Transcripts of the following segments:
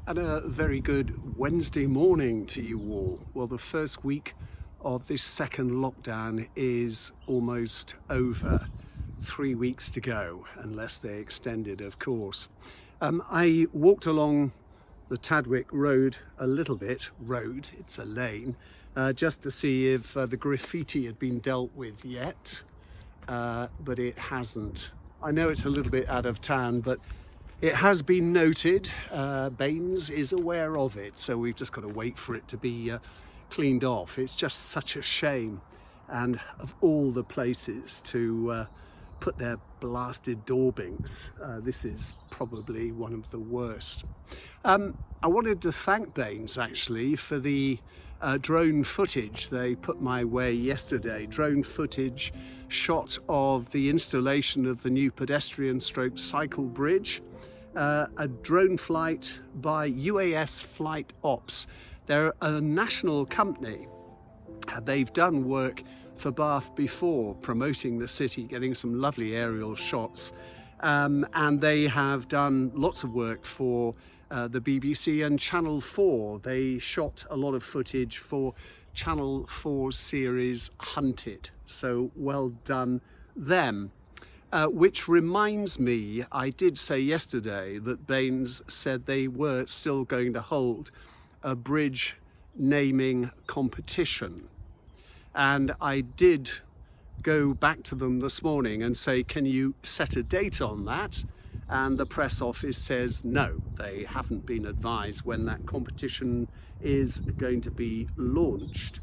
And a very good Wednesday morning to you all. Well, the first week of this second lockdown is almost over. 3 weeks to go, unless they extend it, of course. I walked along the Tadwick Road a little bit. It's a lane, just to see if the graffiti had been dealt with yet, but it hasn't. I know it's a little bit out of town, but it has been noted. Baines is aware of it, so we've just got to wait for it to be cleaned off. It's just such a shame, and of all the places to put their blasted daubings, this is probably one of the worst. I wanted to thank Baines actually for the drone footage they put my way yesterday. Drone footage shot of the installation of the new pedestrian stroke cycle bridge. A drone flight by UAS Flight Ops. They're a national company. They've done work for Bath before, promoting the city, getting some lovely aerial shots, and they have done lots of work for the BBC and Channel 4. They shot a lot of footage for Channel 4's series Hunted, so well done them. Which reminds me, I did say yesterday that Baines said they were still going to hold a bridge naming competition. And I did go back to them this morning and say, can you set a date on that? And the press office says no, they haven't been advised when that competition is going to be launched.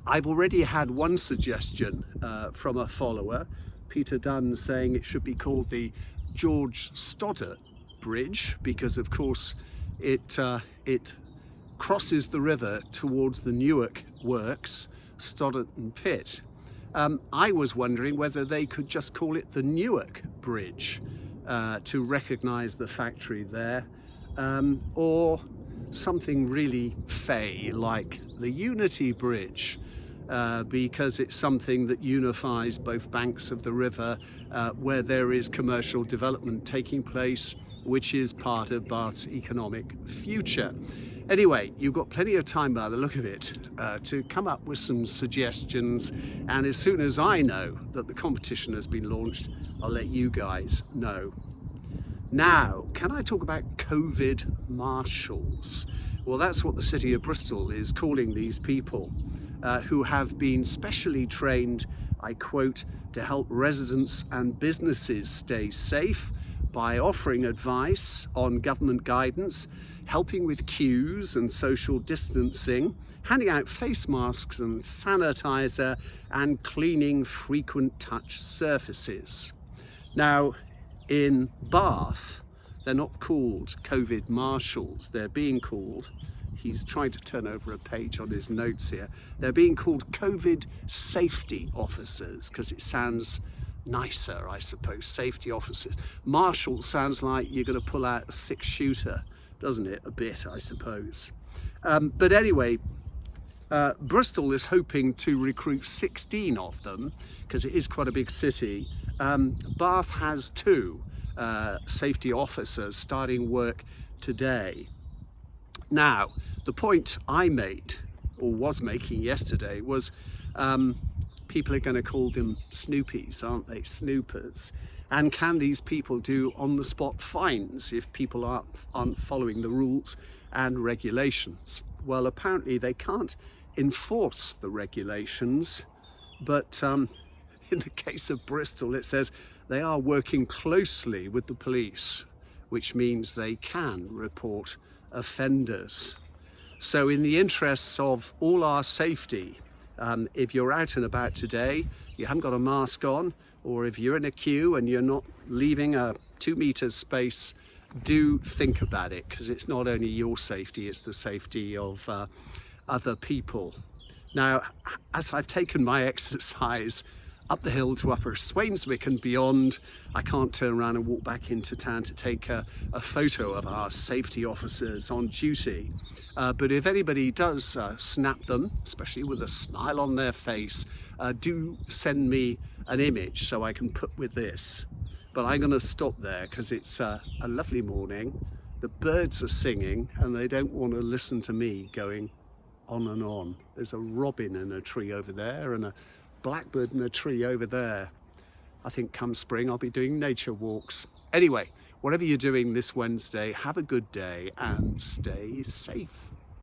I've already had one suggestion from a follower, Peter Dunn, saying it should be called the George Stoddart Bridge because, of course, it crosses the river towards the Newark works, Stoddart and Pitt. I was wondering whether they could just call it the Newark Bridge to recognise the factory there, or something really fey like the Unity Bridge. Because it's something that unifies both banks of the river where there is commercial development taking place, which is part of Bath's economic future. Anyway, you've got plenty of time by the look of it to come up with some suggestions, and as soon as I know that the competition has been launched, I'll let you guys know. Now, can I talk about COVID marshals? Well, that's what the city of Bristol is calling these people. Who have been specially trained, I quote, to help residents and businesses stay safe by offering advice on government guidance, helping with queues and social distancing, handing out face masks and sanitizer, and cleaning frequent touch surfaces. Now, in Bath, they're not called COVID marshals, they're being called, he's trying to turn over a page on his notes here, they're being called COVID safety officers because it sounds nicer, I suppose, safety officers. Marshal sounds like you're going to pull out a 6-shooter, doesn't it? A bit, I suppose. But anyway, Bristol is hoping to recruit 16 of them because it is quite a big city. Bath has 2 safety officers starting work today. Now, the point I made, or was making yesterday, was people are going to call them snoopies, aren't they? Snoopers. And can these people do on-the-spot fines if people aren't following the rules and regulations? Well, apparently they can't enforce the regulations, but in the case of Bristol, it says they are working closely with the police, which means they can report offenders. So in the interests of all our safety, if you're out and about today, you haven't got a mask on, or if you're in a queue and you're not leaving a 2 meter space, do think about it, because it's not only your safety, it's the safety of other people. Now, as I've taken my exercise up the hill to Upper Swainswick and beyond, I can't turn around and walk back into town to take a photo of our safety officers on duty. But if anybody does snap them, especially with a smile on their face, do send me an image so I can put with this. But I'm going to stop there because it's a lovely morning The birds are singing and they don't want to listen to me going on and on. There's a robin in a tree over there and a blackbird in a tree over there. I think come spring I'll be doing nature walks. Anyway, whatever you're doing this Wednesday, have a good day and stay safe.